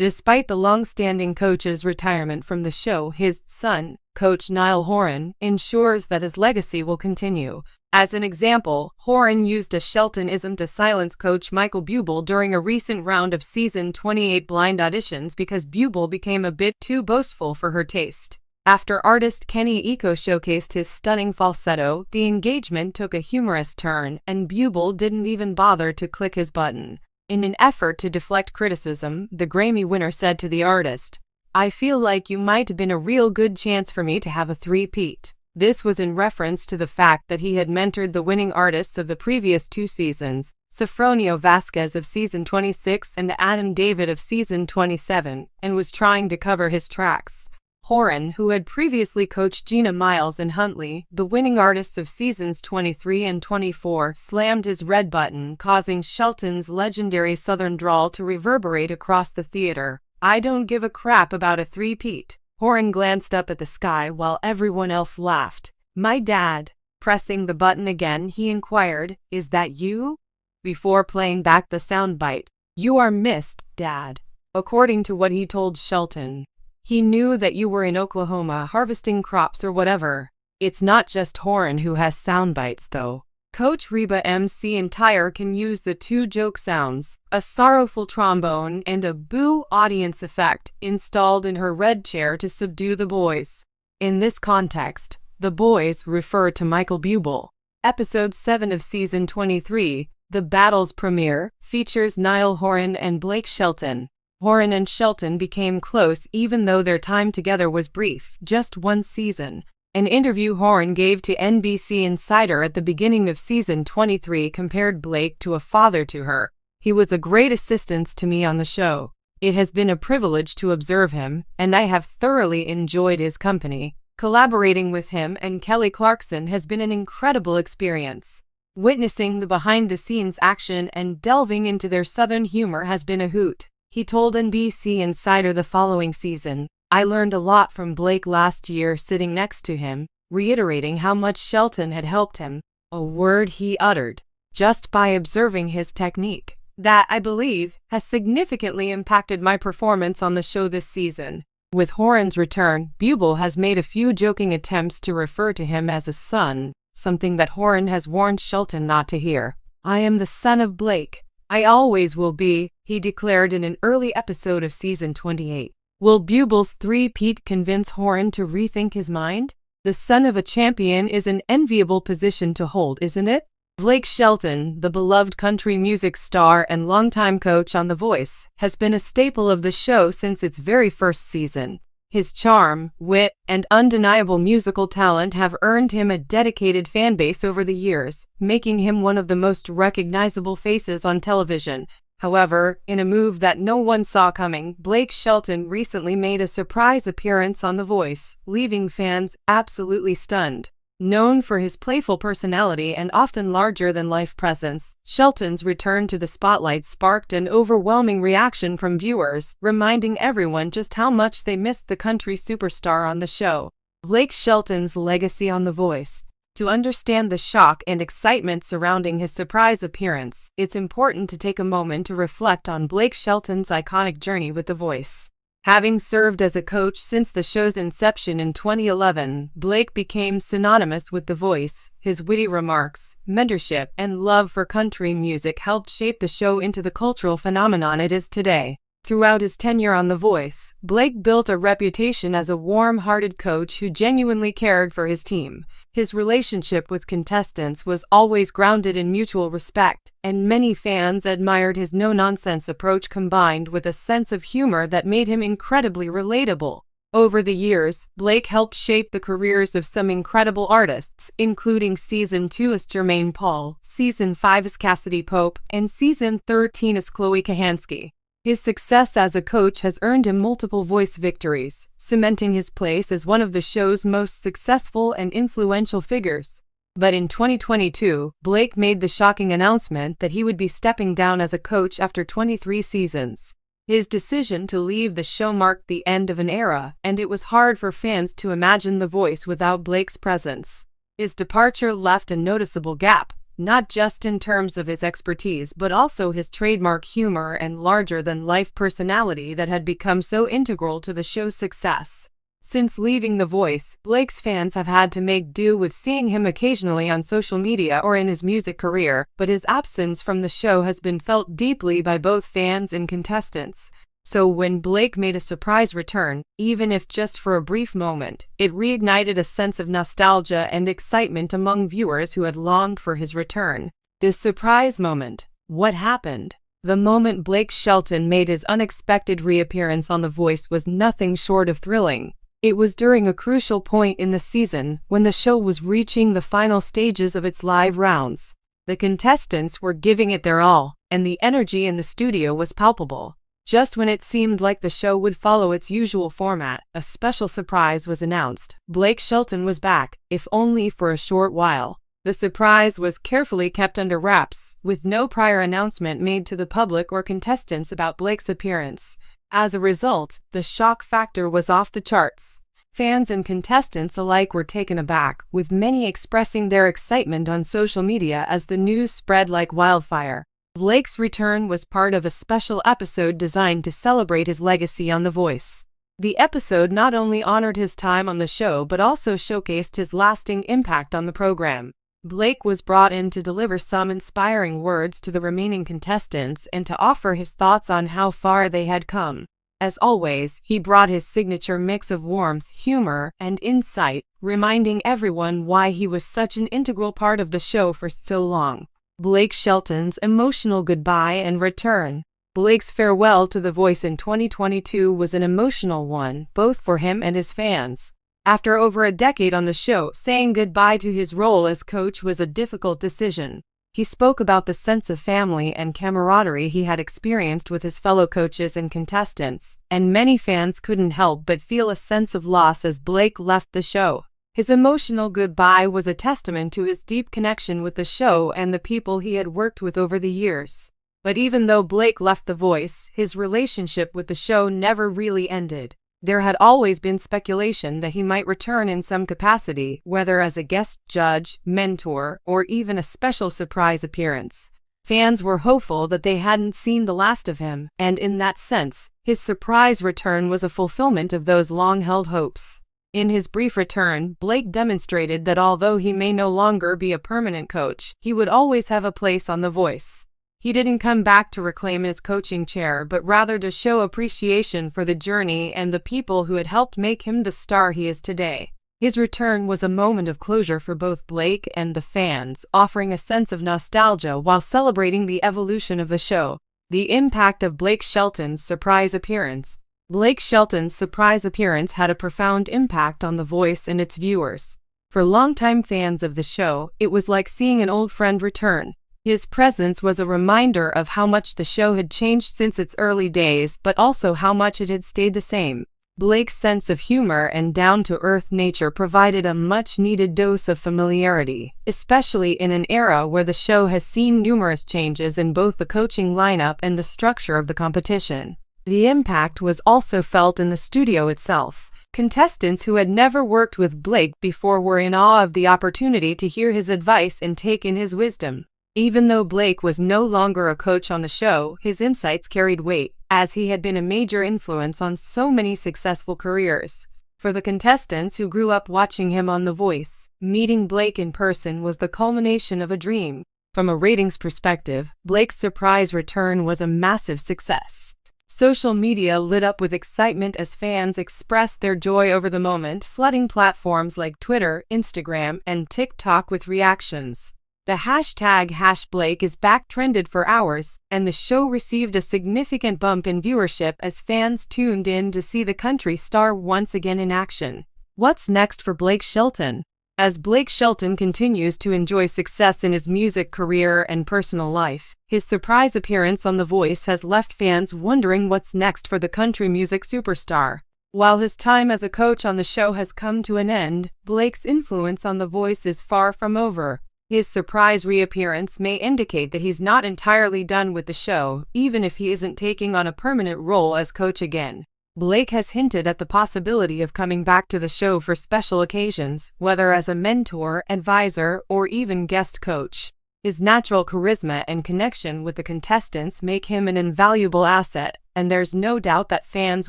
Despite the long-standing coach's retirement from the show, his son, Coach Niall Horan, ensures that his legacy will continue. As an example, Horan used a Sheltonism to silence Coach Michael Bublé during a recent round of season 28 blind auditions because Bublé became a bit too boastful for her taste. After artist Kenny Eco showcased his stunning falsetto, the engagement took a humorous turn, and Bublé didn't even bother to click his button. In an effort to deflect criticism, the Grammy winner said to the artist, "I feel like you might have been a real good chance for me to have a three-peat." This was in reference to the fact that he had mentored the winning artists of the previous two seasons, Sofronio Vasquez of season 26 and Adam David of season 27, and was trying to cover his tracks. Horan, who had previously coached Gina Miles and Huntley, the winning artists of seasons 23 and 24, slammed his red button, causing Shelton's legendary southern drawl to reverberate across the theater. "I don't give a crap about a three-peat." Horan glanced up at the sky while everyone else laughed. "My dad." Pressing the button again, he inquired, "Is that you?" Before playing back the soundbite. "You are missed, Dad." According to what he told Shelton, "He knew that you were in Oklahoma harvesting crops or whatever." It's not just Horan who has soundbites though. Coach Reba McEntire can use the two joke sounds, a sorrowful trombone and a boo audience effect, installed in her red chair to subdue the boys. In this context, the boys refer to Michael Bublé. Episode 7 of season 23, The Battles premiere, features Niall Horan and Blake Shelton. Horan and Shelton became close even though their time together was brief, just one season. An interview Horan gave to NBC Insider at the beginning of season 23 compared Blake to a father to her. "He was a great assistance to me on the show. It has been a privilege to observe him, and I have thoroughly enjoyed his company. Collaborating with him and Kelly Clarkson has been an incredible experience. Witnessing the behind-the-scenes action and delving into their southern humor has been a hoot." He told NBC Insider the following season, "I learned a lot from Blake last year sitting next to him," reiterating how much Shelton had helped him, a word he uttered just by observing his technique. "That, I believe, has significantly impacted my performance on the show this season." With Horan's return, Bublé has made a few joking attempts to refer to him as a son, something that Horan has warned Shelton not to hear. "I am the son of Blake. I always will be," he declared in an early episode of season 28. Will Bublé's three-peat convince Horan to rethink his mind? The son of a champion is an enviable position to hold, isn't it? Blake Shelton, the beloved country music star and longtime coach on The Voice, has been a staple of the show since its very first season. His charm, wit, and undeniable musical talent have earned him a dedicated fanbase over the years, making him one of the most recognizable faces on television. However, in a move that no one saw coming, Blake Shelton recently made a surprise appearance on The Voice, leaving fans absolutely stunned. Known for his playful personality and often larger-than-life presence, Shelton's return to the spotlight sparked an overwhelming reaction from viewers, reminding everyone just how much they missed the country superstar on the show. Blake Shelton's legacy on The Voice. To understand the shock and excitement surrounding his surprise appearance, it's important to take a moment to reflect on Blake Shelton's iconic journey with The Voice. Having served as a coach since the show's inception in 2011, Blake became synonymous with The Voice. His witty remarks, mentorship, and love for country music helped shape the show into the cultural phenomenon it is today. Throughout his tenure on The Voice, Blake built a reputation as a warm-hearted coach who genuinely cared for his team. His relationship with contestants was always grounded in mutual respect, and many fans admired his no-nonsense approach combined with a sense of humor that made him incredibly relatable. Over the years, Blake helped shape the careers of some incredible artists, including Season 2 as Jermaine Paul, Season 5 as Cassidy Pope, and Season 13 as Chloe Kahansky. His success as a coach has earned him multiple Voice victories, cementing his place as one of the show's most successful and influential figures. But in 2022, Blake made the shocking announcement that he would be stepping down as a coach after 23 seasons. His decision to leave the show marked the end of an era, and it was hard for fans to imagine The Voice without Blake's presence. His departure left a noticeable gap, not just in terms of his expertise but also his trademark humor and larger-than-life personality that had become so integral to the show's success. Since leaving The Voice, Blake's fans have had to make do with seeing him occasionally on social media or in his music career, but his absence from the show has been felt deeply by both fans and contestants. So when Blake made a surprise return, even if just for a brief moment, it reignited a sense of nostalgia and excitement among viewers who had longed for his return. This surprise moment. What happened? The moment Blake Shelton made his unexpected reappearance on The Voice was nothing short of thrilling. It was during a crucial point in the season, when the show was reaching the final stages of its live rounds. The contestants were giving it their all, and the energy in the studio was palpable. Just when it seemed like the show would follow its usual format, a special surprise was announced. Blake Shelton was back, if only for a short while. The surprise was carefully kept under wraps, with no prior announcement made to the public or contestants about Blake's appearance. As a result, the shock factor was off the charts. Fans and contestants alike were taken aback, with many expressing their excitement on social media as the news spread like wildfire. Blake's return was part of a special episode designed to celebrate his legacy on The Voice. The episode not only honored his time on the show but also showcased his lasting impact on the program. Blake was brought in to deliver some inspiring words to the remaining contestants and to offer his thoughts on how far they had come. As always, he brought his signature mix of warmth, humor, and insight, reminding everyone why he was such an integral part of the show for so long. Blake Shelton's emotional goodbye and return. Blake's farewell to The Voice in 2022 was an emotional one, both for him and his fans. After over a decade on the show, saying goodbye to his role as coach was a difficult decision. He spoke about the sense of family and camaraderie he had experienced with his fellow coaches and contestants, and many fans couldn't help but feel a sense of loss as Blake left the show. His emotional goodbye was a testament to his deep connection with the show and the people he had worked with over the years. But even though Blake left The Voice, his relationship with the show never really ended. There had always been speculation that he might return in some capacity, whether as a guest judge, mentor, or even a special surprise appearance. Fans were hopeful that they hadn't seen the last of him, and in that sense, his surprise return was a fulfillment of those long-held hopes. In his brief return, Blake demonstrated that although he may no longer be a permanent coach, he would always have a place on The Voice. He didn't come back to reclaim his coaching chair but rather to show appreciation for the journey and the people who had helped make him the star he is today. His return was a moment of closure for both Blake and the fans, offering a sense of nostalgia while celebrating the evolution of the show. The impact of Blake Shelton's surprise appearance. Blake Shelton's surprise appearance had a profound impact on The Voice and its viewers. For longtime fans of the show, it was like seeing an old friend return. His presence was a reminder of how much the show had changed since its early days, but also how much it had stayed the same. Blake's sense of humor and down-to-earth nature provided a much-needed dose of familiarity, especially in an era where the show has seen numerous changes in both the coaching lineup and the structure of the competition. The impact was also felt in the studio itself. Contestants who had never worked with Blake before were in awe of the opportunity to hear his advice and take in his wisdom. Even though Blake was no longer a coach on the show, his insights carried weight, as he had been a major influence on so many successful careers. For the contestants who grew up watching him on The Voice, meeting Blake in person was the culmination of a dream. From a ratings perspective, Blake's surprise return was a massive success. Social media lit up with excitement as fans expressed their joy over the moment, flooding platforms like Twitter, Instagram, and TikTok with reactions. The hashtag #BlakeIsBack trended for hours, and the show received a significant bump in viewership as fans tuned in to see the country star once again in action. What's next for Blake Shelton? As Blake Shelton continues to enjoy success in his music career and personal life, his surprise appearance on The Voice has left fans wondering what's next for the country music superstar. While his time as a coach on the show has come to an end, Blake's influence on The Voice is far from over. His surprise reappearance may indicate that he's not entirely done with the show, even if he isn't taking on a permanent role as coach again. Blake has hinted at the possibility of coming back to the show for special occasions, whether as a mentor, advisor, or even guest coach. His natural charisma and connection with the contestants make him an invaluable asset, and there's no doubt that fans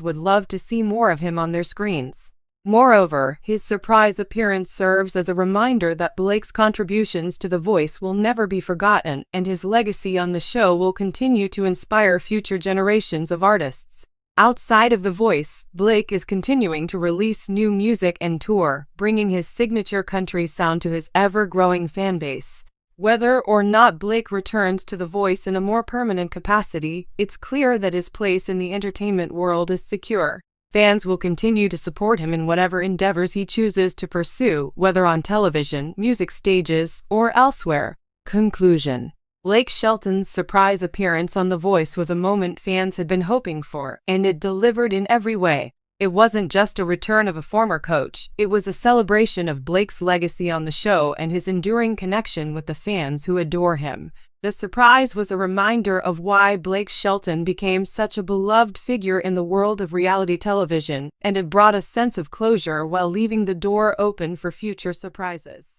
would love to see more of him on their screens. Moreover, his surprise appearance serves as a reminder that Blake's contributions to The Voice will never be forgotten, and his legacy on the show will continue to inspire future generations of artists. Outside of The Voice, Blake is continuing to release new music and tour, bringing his signature country sound to his ever-growing fanbase. Whether or not Blake returns to The Voice in a more permanent capacity, it's clear that his place in the entertainment world is secure. Fans will continue to support him in whatever endeavors he chooses to pursue, whether on television, music stages, or elsewhere. Conclusion. Blake Shelton's surprise appearance on The Voice was a moment fans had been hoping for, and it delivered in every way. It wasn't just a return of a former coach, it was a celebration of Blake's legacy on the show and his enduring connection with the fans who adore him. The surprise was a reminder of why Blake Shelton became such a beloved figure in the world of reality television, and it brought a sense of closure while leaving the door open for future surprises.